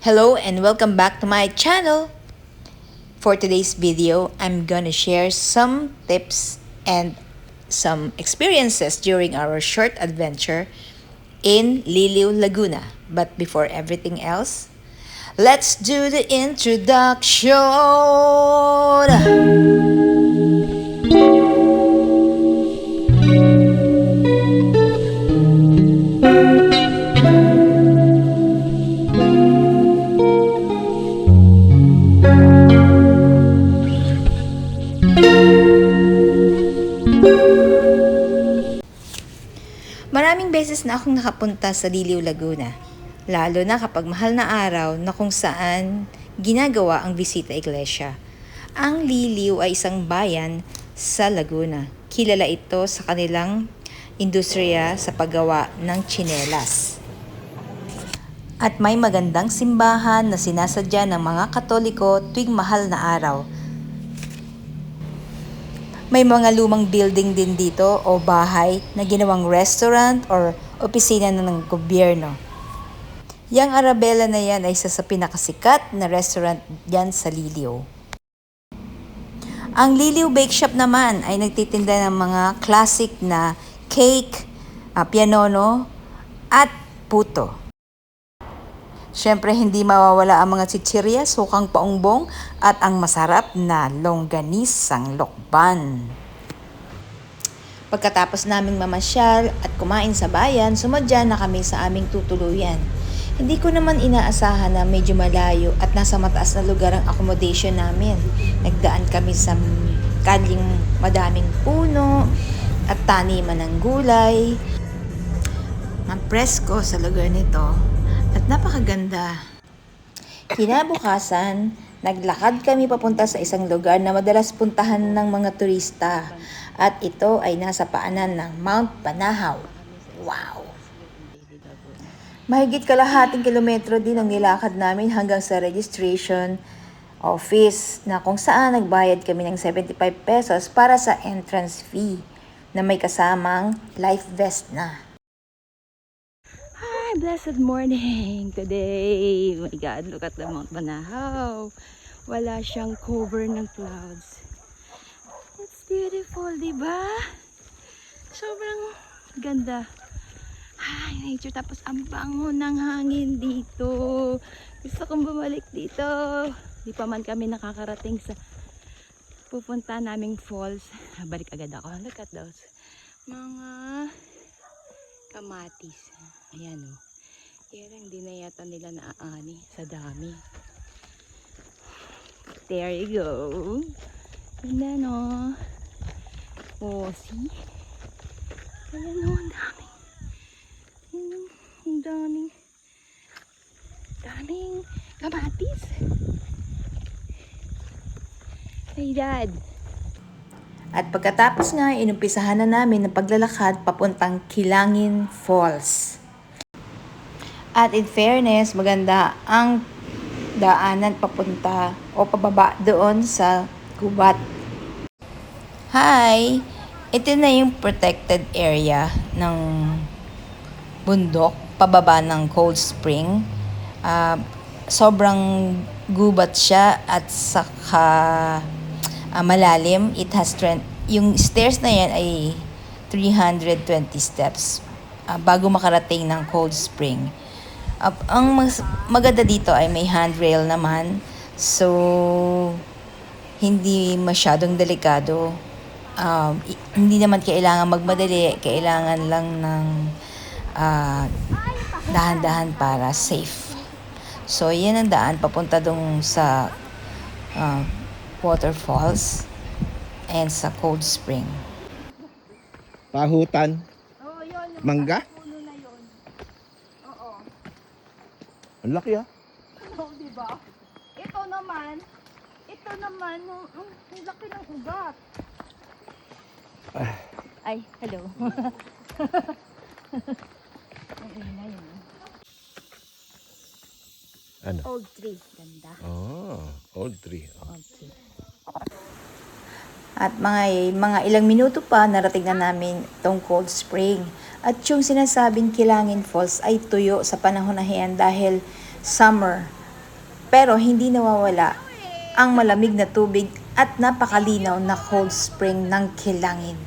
Hello and welcome back to my channel. For today's video, I'm gonna share some tips and some experiences during our short adventure in Liliw, Laguna. But before everything else, let's do the introduction. Maraming beses na akong nakapunta sa Liliw, Laguna. Lalo na kapag mahal na araw na kung saan ginagawa ang bisita iglesia. Ang Liliw ay isang bayan sa Laguna. Kilala ito sa kanilang industriya sa paggawa ng tsinelas. At may magandang simbahan na sinasadya ng mga Katoliko tuwing mahal na araw. May mga lumang building din dito o bahay na ginawang restaurant or opisina ng gobyerno. Yang Arabella na yan ay isa sa pinakasikat na restaurant dyan sa Liliw. Ang Liliw Bake Shop naman ay nagtitinda ng mga classic na cake, pianono at puto. Siyempre, hindi mawawala ang mga chichirya, sukang paungbong, at ang masarap na longganisang lokban. Pagkatapos naming mamasyal at kumain sa bayan, sumadya na kami sa aming tutuluyan. Hindi ko naman inaasahan na medyo malayo at nasa mataas na lugar ang accommodation namin. Nagdaan kami sa kalyeng madaming puno at taniman ng gulay. Ang presko sa lugar nito. At napakaganda. Kinabukasan, naglakad kami papunta sa isang lugar na madalas puntahan ng mga turista. At ito ay nasa paanan ng Mount Banahaw. Wow! Mahigit kalahating kilometro din ang nilakad namin hanggang sa registration office na kung saan nagbayad kami ng 75 pesos para sa entrance fee na may kasamang life vest na. Blessed morning today. Oh my God, look at the Mount Banahaw. Wala siyang cover ng clouds. It's beautiful, di ba? Sobrang ganda. Ay, nature. Tapos ang bango ng hangin dito. Gusto kong bumalik dito. Di pa man kami nakakarating sa pupunta naming falls. Balik agad ako. Look at those. Mga kamatis. Ayan o. Kaya lang hindi na yata nila naaani sa dami. There you go. Ganda no. Oh, see? Ayan o, ang dami. Ang daming kamatis. Hey, Dad. At pagkatapos nga, inumpisahan na namin ng paglalakad papuntang Kilangin Falls. At in fairness, maganda ang daanan papunta o pababa doon sa gubat. Hi! Ito na yung protected area ng bundok, pababa ng Cold Spring. Sobrang gubat siya at saka malalim. It has yung stairs na yan ay 320 steps bago makarating ng Cold Spring. Ang maganda dito ay may handrail naman, so hindi masyadong delikado. Hindi naman kailangan magmadali, kailangan lang ng dahan-dahan para safe. So yan ang daan papunta dong sa waterfalls and sa Cold Spring. Pahutan. Oh, yun. Mangga? Puno na yun. Oo. Ang laki ah. Oo, diba? Ito naman, ang laki ng ugat. Ay, hello. Ang ina yun. Ano? Old tree. Ganda. Oh, old tree. Old tree. At mga ilang minuto pa, narating na namin itong Cold Spring. At yung sinasabing Kilangin Falls ay tuyo sa panahon na yan dahil summer Pero hindi nawawala ang malamig na tubig at napakalinaw na cold spring ng Kilangin.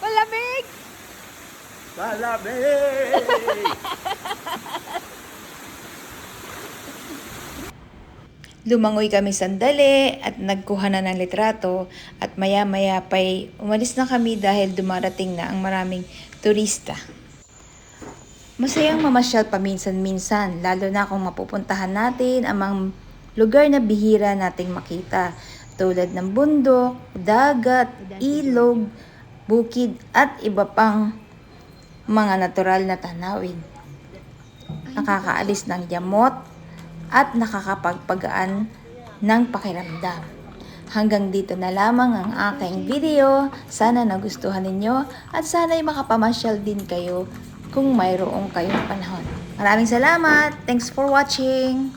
Malamig! Malamig! Lumangoy kami sandali at nagkuha na ng litrato at maya-maya pa'y umalis na kami dahil dumarating na ang maraming turista. Masayang mamasyal paminsan-minsan, lalo na kung mapupuntahan natin ang mga lugar na bihira nating makita, tulad ng bundok, dagat, ilog, bukid at iba pang mga natural na tanawin. Nakakaalis ng yamot at nakakapagpagaan ng pakiramdam. Hanggang dito na lamang ang aking video. Sana nagustuhan ninyo at sana'y makapamasyal din kayo kung mayroong kayong panahon. Maraming salamat! Thanks for watching!